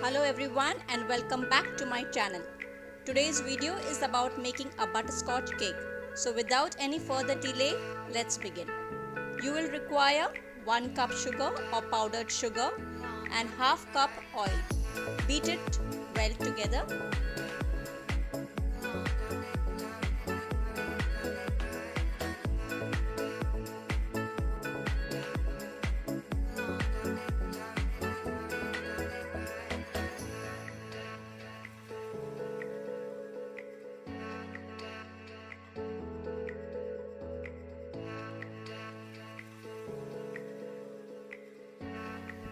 Hello everyone and welcome back to my channel. Today's video is about making a butterscotch cake. So without any further delay, let's begin. You will require 1 cup sugar or powdered sugar and half cup oil. Beat it well together.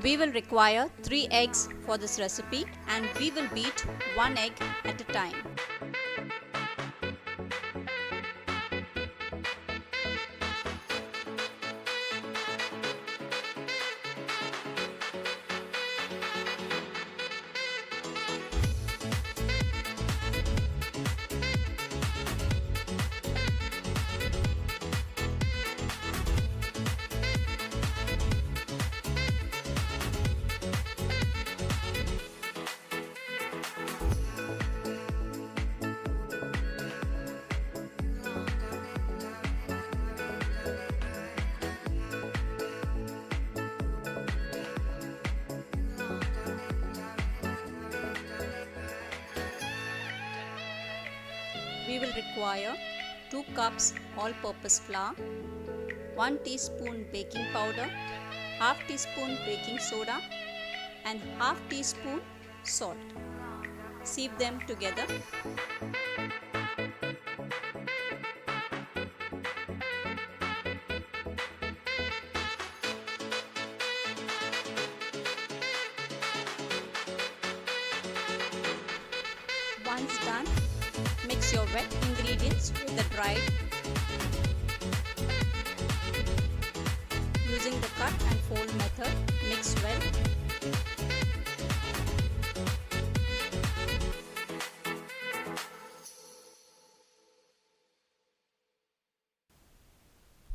We will require 3 eggs for this recipe and we will beat 1 egg at a time. We will require 2 cups all-purpose flour, 1 teaspoon baking powder, half teaspoon baking soda and half teaspoon salt. Sieve them together. Once done, mix your wet ingredients with the dried. Using the cut and fold method, mix well.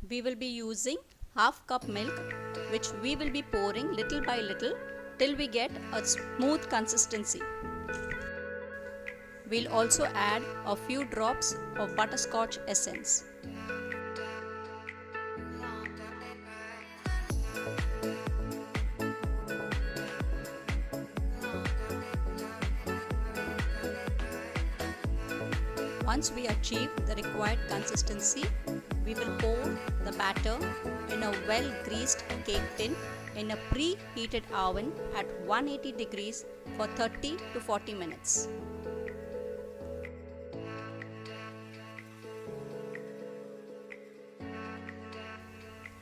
We will be using half cup milk, which we will be pouring little by little till we get a smooth consistency. We'll also add a few drops of butterscotch essence. Once we achieve the required consistency, we will pour the batter in a well-greased cake tin in a preheated oven at 180 degrees for 30 to 40 minutes.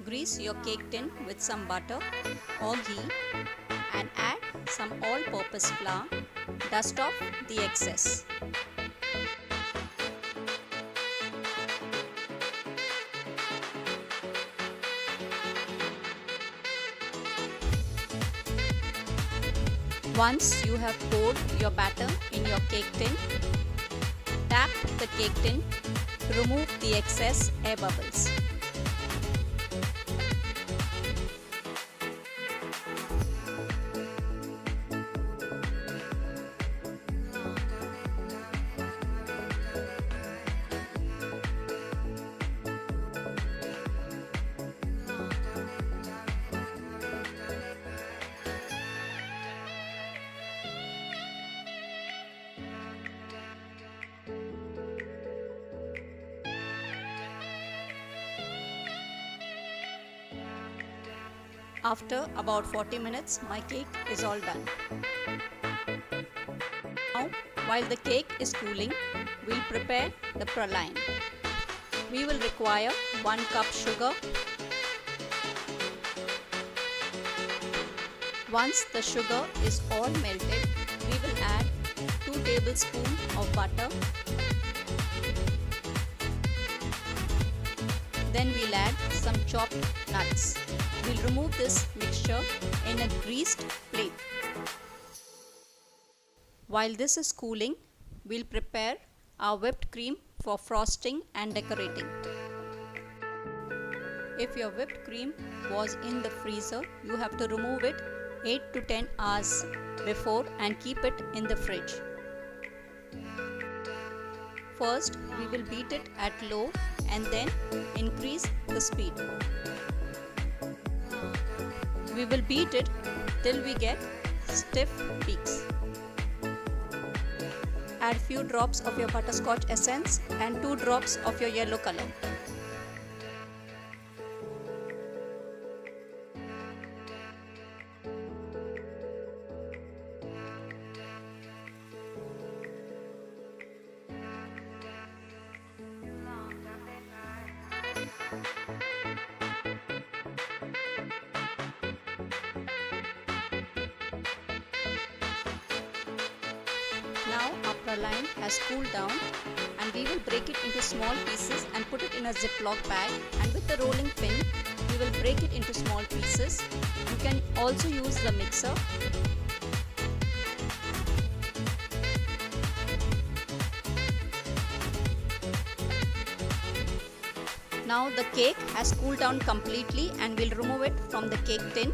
Grease your cake tin with some butter or ghee and add some all-purpose flour. Dust off the excess. Once you have poured your batter in your cake tin, tap the cake tin to remove the excess air bubbles. After about 40 minutes, my cake is all done. Now, while the cake is cooling, we'll prepare the praline. We will require 1 cup sugar. Once the sugar is all melted, we will add 2 tablespoons of butter. Then we'll add some chopped nuts. We'll remove this mixture in a greased plate. While this is cooling, we'll prepare our whipped cream for frosting and decorating. If your whipped cream was in the freezer, you have to remove it 8 to 10 hours before and keep it in the fridge. First, we will beat it at low and then increase the speed. We will beat it till we get stiff peaks. Add few drops of your butterscotch essence and 2 drops of your yellow color. Now our praline has cooled down and we will break it into small pieces and put it in a Ziploc bag, and with the rolling pin we will break it into small pieces. You can also use the mixer. Now the cake has cooled down completely and we'll remove it from the cake tin.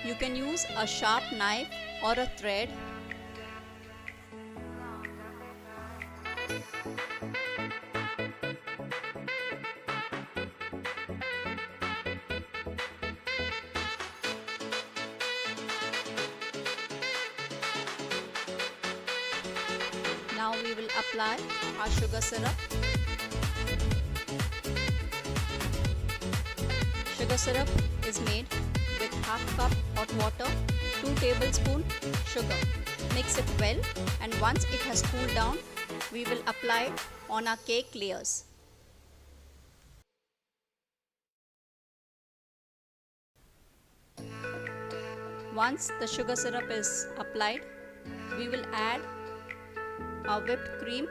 You can use a sharp knife or a thread. Now we will apply our sugar syrup. Sugar syrup is made with half cup hot water, 2 tablespoons sugar. Mix it well, and once it has cooled down, we will apply it on our cake layers. Once the sugar syrup is applied, we will add our whipped cream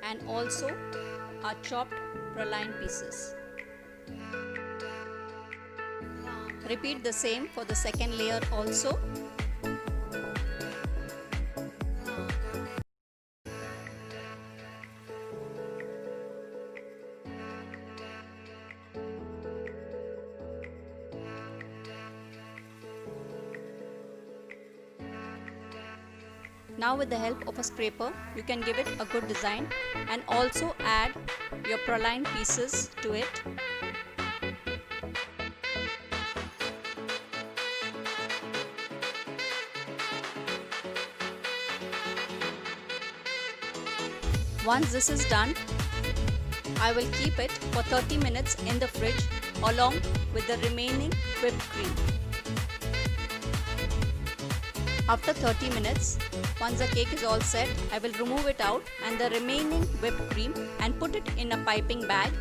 and also our chopped praline pieces. Repeat the same for the second layer also. Now with the help of a scraper, you can give it a good design and also add your praline pieces to it. Once this is done, I will keep it for 30 minutes in the fridge along with the remaining whipped cream. After 30 minutes, once the cake is all set, I will remove it out and the remaining whipped cream and put it in a piping bag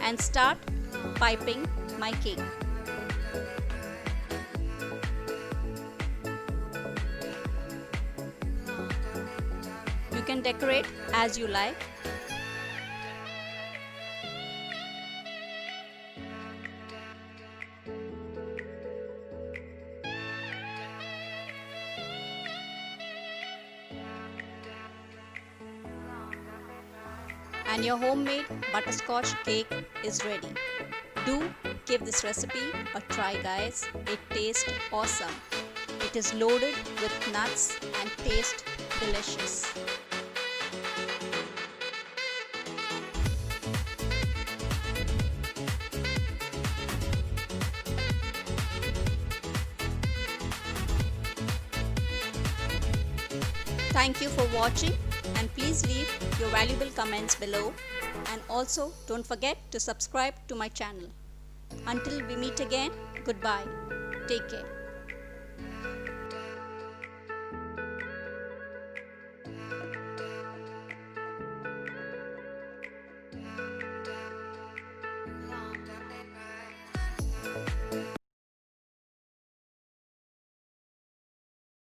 and start piping my cake. You can decorate as you like. And your homemade butterscotch cake is ready. Do give this recipe a try, guys. It tastes awesome. It is loaded with nuts and tastes delicious. Thank you for watching, and please leave your valuable comments below, and also don't forget to subscribe to my channel. Until we meet again, goodbye. Take care.